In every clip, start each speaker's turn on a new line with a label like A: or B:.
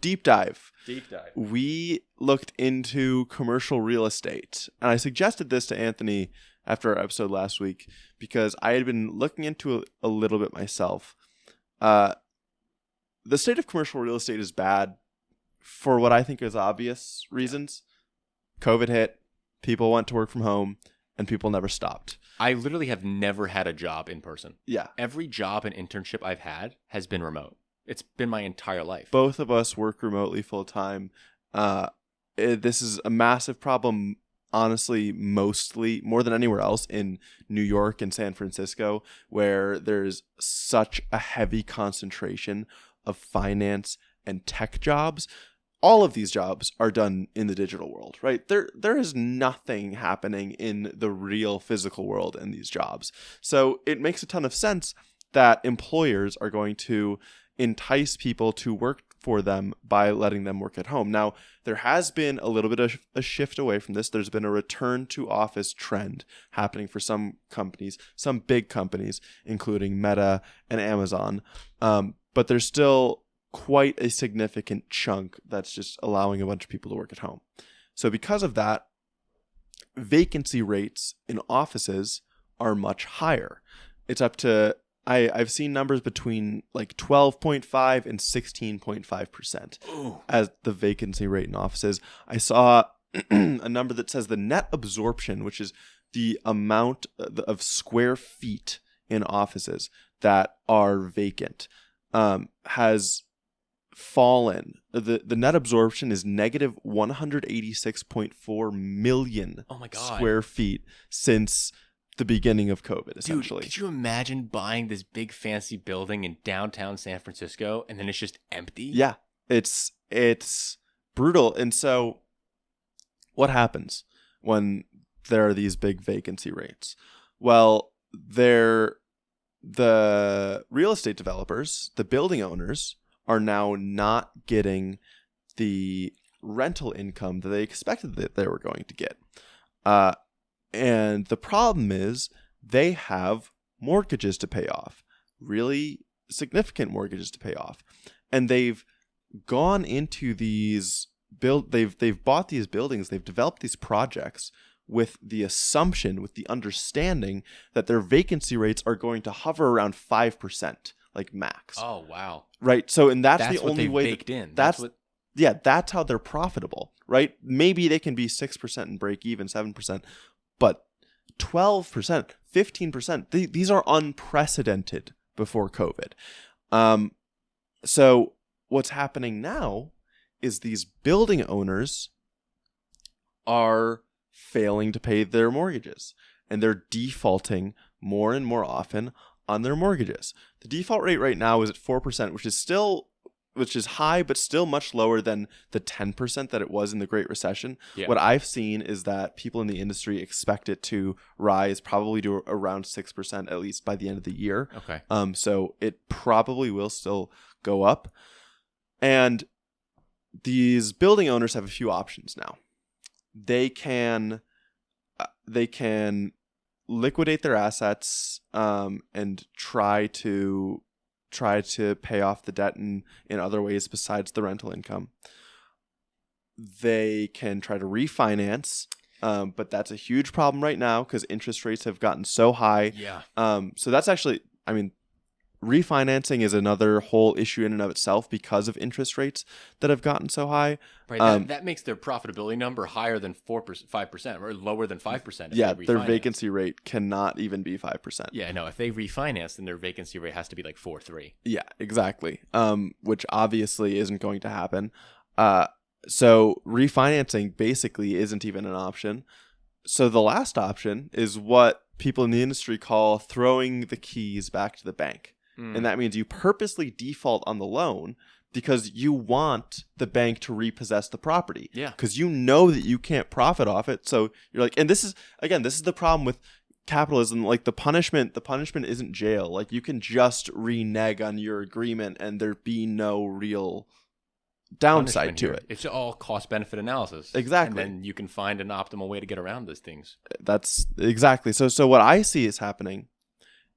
A: deep dive.
B: Deep dive.
A: We looked into commercial real estate. And I suggested this to Anthony after our episode last week because I had been looking into it a little bit myself. The state of commercial real estate is bad for what I think is obvious reasons. COVID hit, people went to work from home, and people never stopped.
B: I literally have never had a job in person.
A: Yeah.
B: Every job and internship I've had has been remote. It's been my entire life.
A: Both of us work remotely full time. This is a massive problem, honestly, mostly more than anywhere else in New York and San Francisco, where there's such a heavy concentration of finance and tech jobs. All of these jobs are done in the digital world, right? There is nothing happening in the real physical world in these jobs. So it makes a ton of sense that employers are going to entice people to work for them by letting them work at home. Now, there has been a little bit of a shift away from this. There's been a return to office trend happening for some companies, some big companies, including Meta and Amazon. But there's still quite a significant chunk that's just allowing a bunch of people to work at home. So because of that, vacancy rates in offices are much higher. It's up to, I've seen numbers between like 12.5 and 16.5% as the vacancy rate in offices. I saw a number that says the net absorption, which is the amount of square feet in offices that are vacant, has fallen. The net absorption is negative 186.4 million square feet since the beginning of COVID, essentially.
B: Dude, could you imagine buying this big fancy building in downtown San Francisco and then it's just empty?
A: Yeah, it's brutal. And so what happens when there are these big vacancy rates? Well, the real estate developers, the building owners, are now not getting the rental income that they expected that they were going to get. And the problem is they have mortgages to pay off, really significant mortgages to pay off. And they've gone into these they've bought these buildings, they've developed these projects with the assumption, with the understanding that their vacancy rates are going to hover around 5%, like max.
B: Oh, wow.
A: Right. So, and that's the
B: what
A: only
B: they've
A: way
B: baked in.
A: That's how they're profitable, right? Maybe they can be 6% and break even, 7%, but 12%, 15%, these are unprecedented before COVID. So what's happening now is these building owners are failing to pay their mortgages, and they're defaulting more and more often on their mortgages. The default rate right now is at 4%, which is high, but still much lower than the 10% that it was in the Great Recession. Yeah. What I've seen is that people in the industry expect it to rise probably to around 6% at least by the end of the year.
B: Okay.
A: So it probably will still go up. And these building owners have a few options now. They can liquidate their assets and try to pay off the debt in other ways besides the rental income. They can try to refinance, but that's a huge problem right now because interest rates have gotten so high.
B: Yeah.
A: So that's actually, refinancing is another whole issue in and of itself because of interest rates that have gotten so high.
B: Right. That makes their profitability number higher than 5% or lower than 5%.
A: Yeah, their vacancy rate cannot even be 5%.
B: Yeah, no. If they refinance, then their vacancy rate has to be like 4.3.
A: Yeah, exactly. Which obviously isn't going to happen. So refinancing basically isn't even an option. So the last option is what people in the industry call throwing the keys back to the bank. And that means you purposely default on the loan because you want the bank to repossess the property.
B: Yeah.
A: Because you know that you can't profit off it. So you're like, and this is the problem with capitalism. Like the punishment isn't jail. Like you can just renege on your agreement and there be no real downside to it.
B: It's all cost benefit analysis.
A: Exactly.
B: And then you can find an optimal way to get around those things.
A: That's exactly. So what I see is happening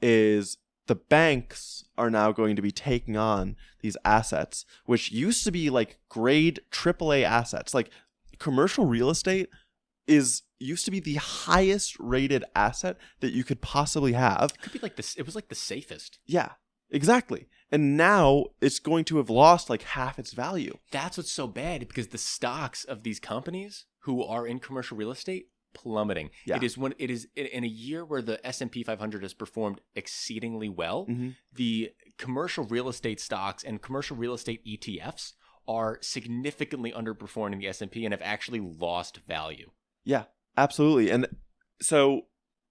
A: is the banks are now going to be taking on these assets, which used to be like grade AAA assets. Like commercial real estate used to be the highest rated asset that you could possibly have.
B: It could be like this. It was like the safest.
A: Yeah, exactly. And now it's going to have lost like half its value.
B: That's what's so bad, because the stocks of these companies who are in commercial real estate plummeting.
A: Yeah.
B: It is in a year where the S&P 500 has performed exceedingly well.
A: Mm-hmm.
B: The commercial real estate stocks and commercial real estate ETFs are significantly underperforming the S&P and have actually lost value.
A: Yeah, absolutely. And so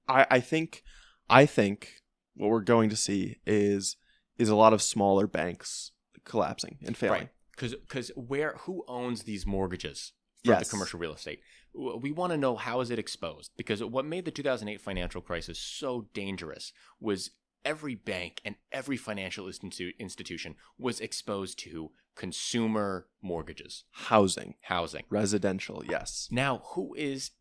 A: I think what we're going to see is a lot of smaller banks collapsing and failing.
B: Right. Because who owns these mortgages for the commercial real estate? We want to know, how is it exposed? Because what made the 2008 financial crisis so dangerous was every bank and every financial institution was exposed to consumer mortgages.
A: Housing. Residential, yes.
B: Now, who is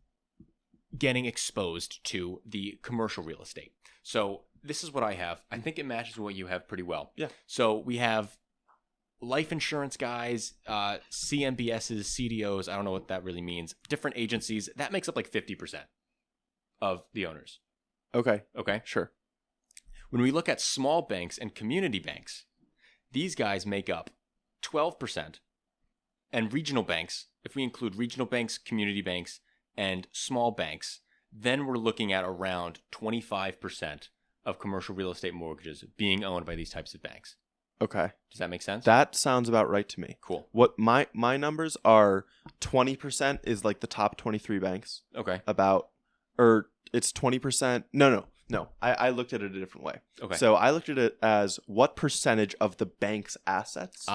B: getting exposed to the commercial real estate? So this is what I have. I think it matches what you have pretty well.
A: Yeah.
B: So we have life insurance guys, CMBSs, CDOs. I don't know what that really means. Different agencies. That makes up like 50% of the owners.
A: Okay.
B: Sure. When we look at small banks and community banks, these guys make up 12%. And regional banks, if we include regional banks, community banks, and small banks, then we're looking at around 25% of commercial real estate mortgages being owned by these types of banks.
A: Okay.
B: Does that make sense?
A: That sounds about right to me.
B: Cool.
A: What my numbers are, 20% is like the top 23 banks.
B: Okay.
A: It's 20%. No. I looked at it a different way.
B: Okay.
A: So I looked at it as what percentage of the bank's assets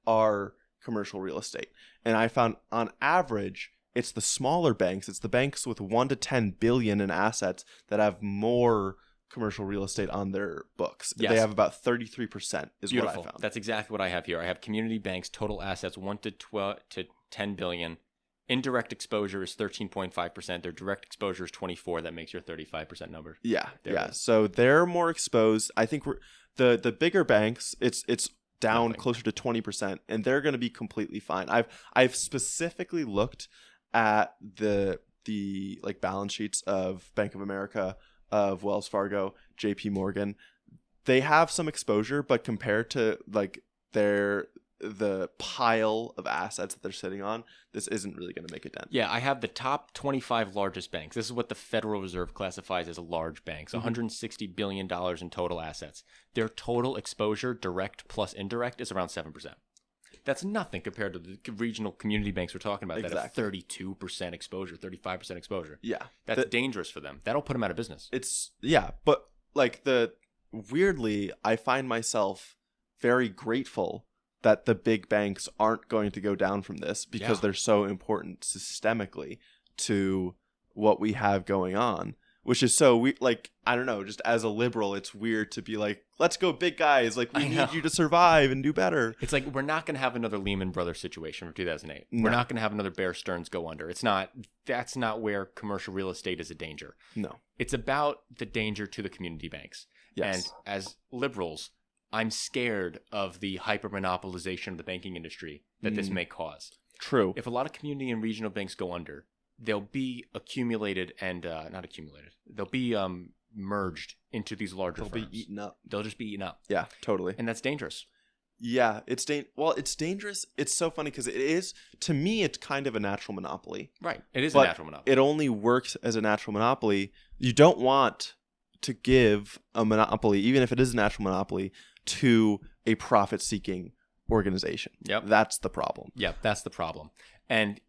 A: are commercial real estate. And I found on average, it's the smaller banks. It's the banks with 1 to 10 billion in assets that have more commercial real estate on their books.
B: Yes.
A: They have about 33% is
B: Beautiful.
A: what I found.
B: That's exactly what I have here. I have community banks, total assets 1 to 10 billion. Indirect exposure is 13.5%. Their direct exposure is 24%. That makes your 35% number.
A: Yeah.
B: There
A: So they're more exposed. I think the bigger banks, it's down
B: Nothing.
A: closer to 20%, and they're going to be completely fine. I've specifically looked at the like balance sheets of Bank of America, of Wells Fargo, JP Morgan. They have some exposure, but compared to like the pile of assets that they're sitting on, this isn't really going to make a dent.
B: Yeah, I have the top 25 largest banks. This is what the Federal Reserve classifies as large banks, $160 billion in total assets. Their total exposure, direct plus indirect, is around 7%. That's nothing compared to the regional community banks we're talking about that have 32% exposure, 35% exposure.
A: Yeah.
B: That's dangerous for them. That'll put them out of business.
A: But like weirdly, I find myself very grateful that the big banks aren't going to go down from this because they're so important systemically to what we have going on, which is so I don't know, just as a liberal, it's weird to be like, let's go big guys. Like we need you to survive and do better.
B: It's like, we're not going to have another Lehman Brothers situation from 2008.
A: No.
B: We're not going to have another Bear Stearns go under. That's not where commercial real estate is a danger.
A: No.
B: It's about the danger to the community banks.
A: Yes.
B: And as liberals, I'm scared of the hyper-monopolization of the banking industry that this may cause.
A: True.
B: If a lot of community and regional banks go under, they'll be accumulated and not accumulated. They'll be merged into these larger firms.
A: They'll be eaten up.
B: They'll just be eaten up.
A: Yeah, totally.
B: And that's dangerous.
A: Yeah, it's dangerous. It's so funny because it is, to me, it's kind of a natural monopoly.
B: Right. It is
A: But
B: a natural monopoly.
A: it only works as a natural monopoly. You don't want to give a monopoly, even if it is a natural monopoly, to a profit-seeking organization.
B: Yep.
A: That's the problem.
B: Yeah, that's the problem. And,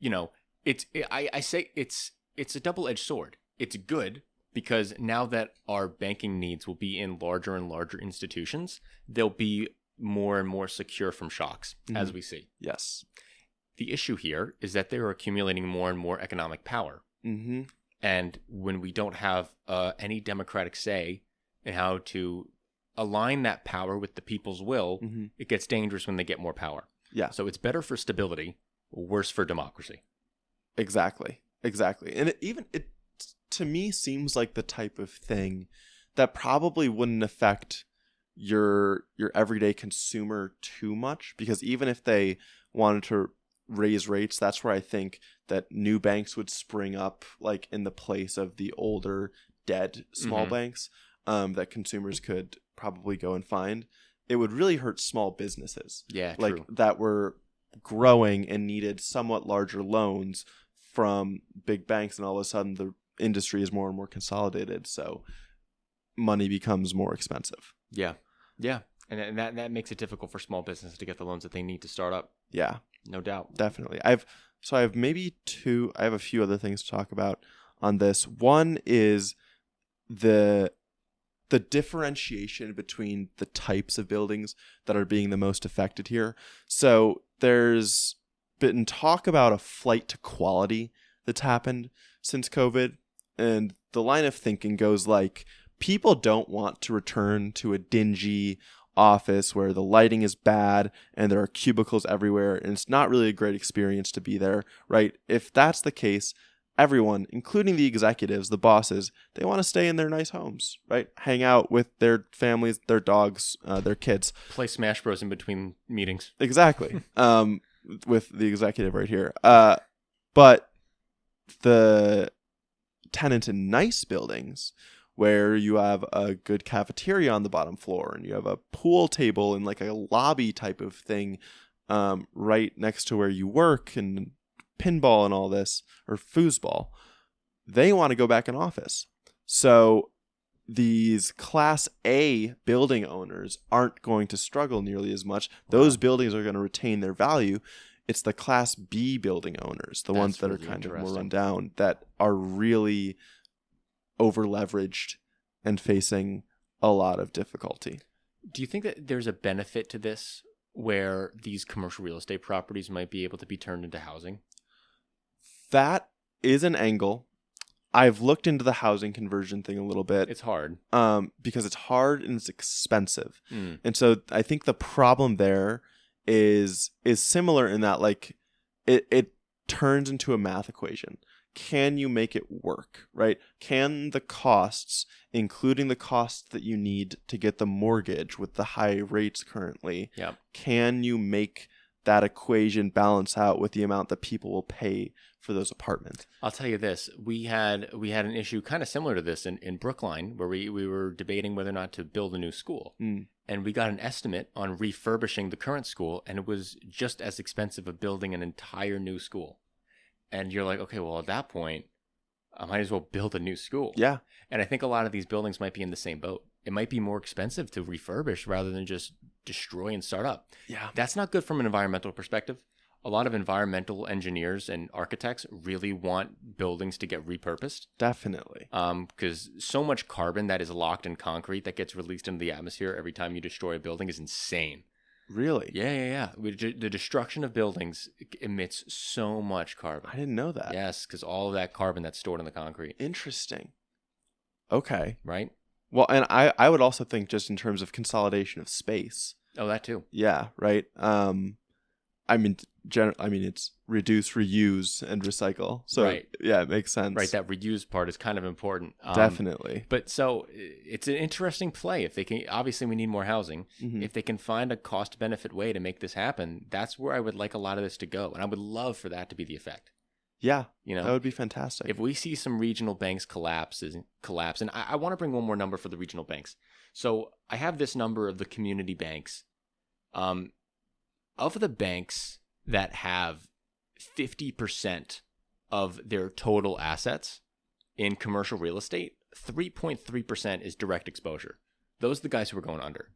B: I say it's a double-edged sword. It's good because now that our banking needs will be in larger and larger institutions, they'll be more and more secure from shocks, as we see.
A: Yes.
B: The issue here is that they're accumulating more and more economic power.
A: Mm-hmm.
B: And when we don't have any democratic say in how to align that power with the people's will, it gets dangerous when they get more power.
A: Yeah.
B: So it's better for stability, worse for democracy.
A: Exactly. And it to me seems like the type of thing that probably wouldn't affect your everyday consumer too much, because even if they wanted to raise rates, that's where I think that new banks would spring up, like in the place of the older dead small banks that consumers could probably go and find. It would really hurt small businesses,
B: Yeah,
A: like
B: true.
A: that were growing and needed somewhat larger loans from big banks, and all of a sudden the industry is more and more consolidated, so money becomes more expensive.
B: Yeah. Yeah. And that makes it difficult for small businesses to get the loans that they need to start up.
A: Yeah,
B: No doubt.
A: definitely. I have a few other things to talk about on this. One is the differentiation between the types of buildings that are being the most affected here. So there's been talk about a flight to quality that's happened since COVID, and the line of thinking goes like, people don't want to return to a dingy office where the lighting is bad and there are cubicles everywhere and it's not really a great experience to be there, right? If that's the case, everyone, including the executives, the bosses, they want to stay in their nice homes, right? Hang out with their families, their dogs, their kids.
B: Play Smash Bros in between meetings.
A: Exactly. With the executive right here. But the tenant in nice buildings, where you have a good cafeteria on the bottom floor and you have a pool table and like a lobby type of thing right next to where you work, and pinball and all this, or foosball, they want to go back in office. So these Class A building owners aren't going to struggle nearly as much. Those buildings are going to retain their value. It's the Class B building owners, the ones that
B: really
A: are kind of more
B: interesting.
A: run down, that are really over leveraged and facing a lot of difficulty.
B: Do you think that there's a benefit to this where these commercial real estate properties might be able to be turned into housing?
A: That is an angle. I've looked into the housing conversion thing a little bit.
B: It's hard.
A: Because it's hard and it's expensive.
B: Mm.
A: And so I think the problem there is similar in that, like, it turns into a math equation. Can you make it work, right? Can the costs, including the costs that you need to get the mortgage with the high rates currently,
B: Yeah.
A: can you make that equation balance out with the amount that people will pay for those apartments?
B: I'll tell you this. We had an issue kind of similar to this in Brookline, where we were debating whether or not to build a new school.
A: Mm.
B: And we got an estimate on refurbishing the current school, and it was just as expensive as building an entire new school. And you're like, okay, well, at that point, I might as well build a new school.
A: Yeah.
B: And I think a lot of these buildings might be in the same boat. It might be more expensive to refurbish rather than just destroy and start up.
A: Yeah.
B: That's not good from an environmental perspective. A lot of environmental engineers and architects really want buildings to get repurposed.
A: Definitely.
B: Because so much carbon that is locked in concrete that gets released into the atmosphere every time you destroy a building is insane.
A: Really?
B: Yeah. The destruction of buildings emits so much carbon.
A: I didn't know that.
B: Yes, because all of that carbon that's stored in the concrete.
A: Interesting. Okay.
B: Right?
A: Well, and I would also think just in terms of consolidation of space.
B: Oh, that too.
A: Yeah, right. I mean, it's reduce, reuse, and recycle. So
B: Right.
A: yeah, it makes sense.
B: Right, that reuse part is kind of important.
A: Definitely.
B: But so it's an interesting play. If they can, obviously we need more housing.
A: Mhm.
B: If they can find a cost benefit way to make this happen, that's where I would like a lot of this to go. And I would love for that to be the effect.
A: Yeah,
B: You know,
A: that would be fantastic.
B: if we see some regional banks collapse, and I want to bring one more number for the regional banks. So I have this number of the community banks. Of the banks that have 50% of their total assets in commercial real estate, 3.3% is direct exposure. Those are the guys who are going under,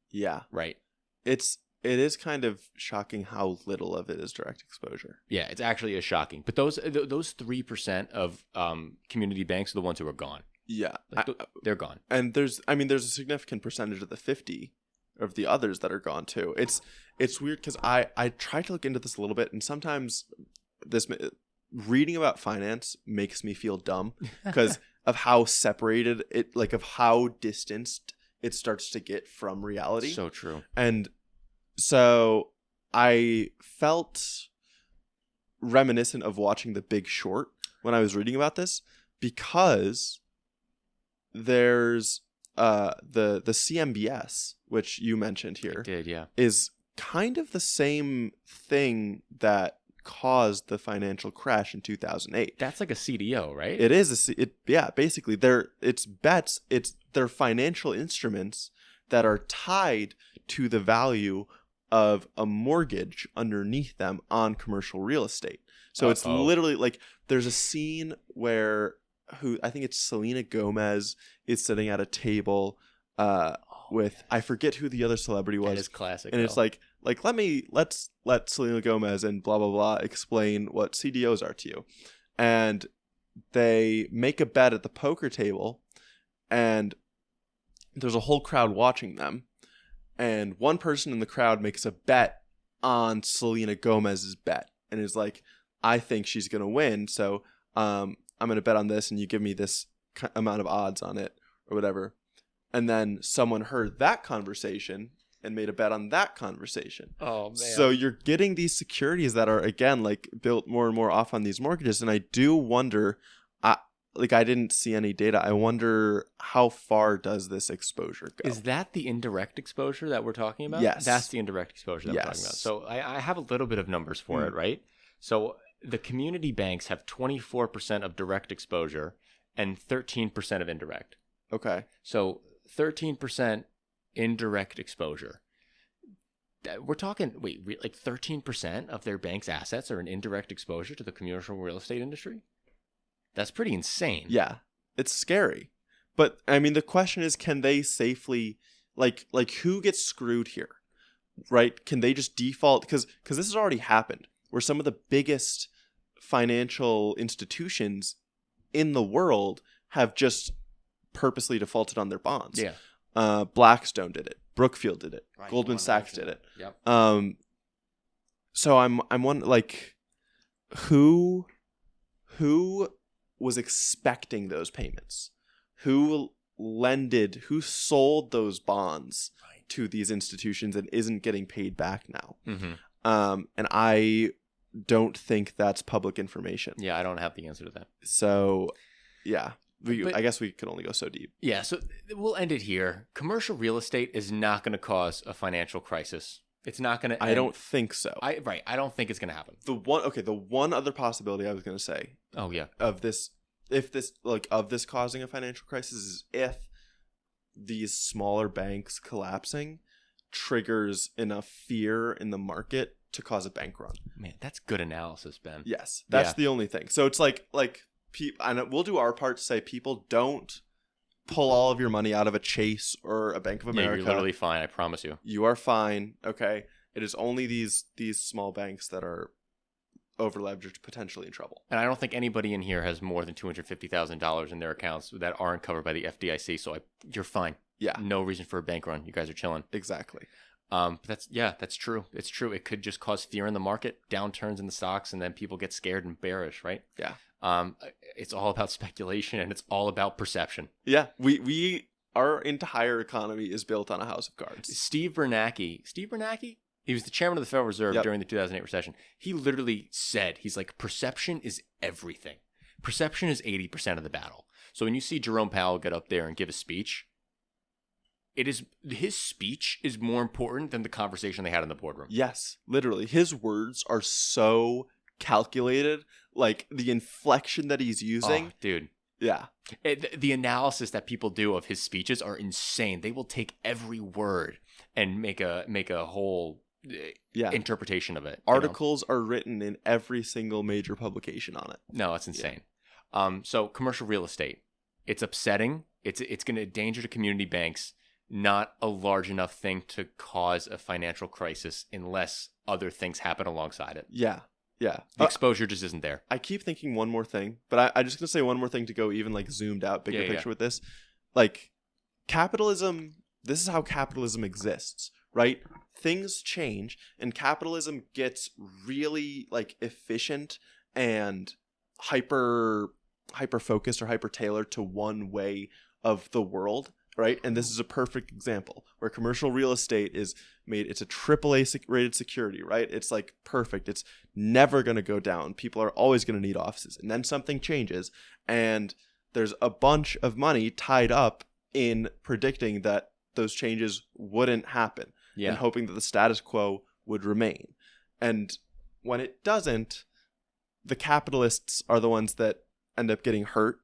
A: Yeah,
B: right?
A: it is kind of shocking how little of it is direct exposure.
B: Yeah, it's actually shocking. But those 3% of community banks are the ones who are gone.
A: Yeah,
B: Like, they're gone.
A: and there's a significant percentage of the 50 of the others that are gone too. It's weird because I try to look into this a little bit, and sometimes this reading about finance makes me feel dumb because of how separated it, like of how distanced it starts to get from reality.
B: So true.
A: And so I felt reminiscent of watching The Big Short when I was reading about this, because there's the CMBS, which you mentioned here,
B: Did, yeah.
A: is kind of the same thing that caused the financial crash in 2008.
B: That's like a CDO, right?
A: It is basically they're financial instruments that are tied to the value of a mortgage underneath them on commercial real estate. So it's literally like there's a scene where I think it's Selena Gomez is sitting at a table with I forget who the other celebrity was.
B: That is classic.
A: And it's like let's let Selena Gomez and blah blah blah explain what CDOs are to you. And they make a bet at the poker table, and there's a whole crowd watching them. And one person in the crowd makes a bet on Selena Gomez's bet and is like, I think she's going to win. So I'm going to bet on this and you give me this amount of odds on it or whatever. And then someone heard that conversation and made a bet on that conversation.
B: Oh, man.
A: So you're getting these securities that are, again, like built more and more off on these mortgages. And I do wonder, I didn't see any data. I wonder how far does this exposure go?
B: Is that the indirect exposure that we're talking about?
A: Yes.
B: That's the indirect exposure that we're talking about.
A: Yes.
B: So I have a little bit of numbers for it, right? So the community banks have 24% of direct exposure and 13% of indirect.
A: Okay.
B: So 13% indirect exposure. We're talking, like 13% of their bank's assets are in indirect exposure to the commercial real estate industry? That's pretty insane.
A: Yeah, it's scary. But I mean, the question is, can they safely, like who gets screwed here, right? Can they just default? Because this has already happened, where some of the biggest financial institutions in the world have just purposely defaulted on their bonds.
B: Yeah.
A: Blackstone did it. Brookfield did it.
B: Right,
A: Goldman Sachs did it.
B: Yep.
A: So I'm wondering, like, who was expecting those payments? Who sold those bonds to these institutions and isn't getting paid back now?
B: Mm-hmm.
A: And I don't think that's public information.
B: Yeah, I don't have the answer to that.
A: So, yeah. I guess we could only go so deep.
B: Yeah, so we'll end it here. Commercial real estate is not going to cause a financial crisis. It's not going to.
A: I don't think so.
B: I don't think it's going to happen.
A: The one other possibility I was going to say.
B: Oh yeah.
A: Of this causing a financial crisis is if these smaller banks collapsing triggers enough fear in the market to cause a bank run.
B: Man, that's good analysis, Ben.
A: Yes, that's the only thing. So it's like and we'll do our part to say people don't pull all of your money out of a Chase or a Bank of America.
B: Yeah, you're literally fine. I promise you.
A: You are fine. Okay. It is only these small banks that are over leveraged, potentially in trouble.
B: And I don't think anybody in here has more than $250,000 in their accounts that aren't covered by the FDIC. So you're fine.
A: Yeah.
B: No reason for a bank run. You guys are chilling.
A: Exactly.
B: But that's true. It's true. It could just cause fear in the market, downturns in the stocks, and then people get scared and bearish, right?
A: Yeah.
B: It's all about speculation and it's all about perception.
A: Yeah. Our entire economy is built on a house of cards.
B: Steve Bernanke, he was the chairman of the Federal Reserve during the 2008 recession. He literally said, he's like, perception is everything. Perception is 80% of the battle. So when you see Jerome Powell get up there and give a speech, his speech is more important than the conversation they had in the boardroom.
A: Yes, literally. His words are so calculated, like the inflection that he's using.
B: Oh, dude.
A: Yeah.
B: The analysis that people do of his speeches are insane. They will take every word and make a whole interpretation of it.
A: Articles are written in every single major publication on it.
B: No, it's insane. Yeah. So commercial real estate, it's upsetting. It's going to endanger the community banks. Not a large enough thing to cause a financial crisis unless other things happen alongside it.
A: Yeah. Yeah.
B: The exposure just isn't there.
A: I keep thinking one more thing, but I'm just going to say one more thing to go even like zoomed out, bigger picture with this. Like capitalism, this is how capitalism exists, right? Things change and capitalism gets really like efficient and hyper focused or hyper tailored to one way of the world. Right. And this is a perfect example where commercial real estate is made. It's a AAA rated security. Right. It's like perfect. It's never going to go down. People are always going to need offices. And then something changes. And there's a bunch of money tied up in predicting that those changes wouldn't happen,
B: Yeah.
A: and hoping that the status quo would remain. And when it doesn't, the capitalists are the ones that end up getting hurt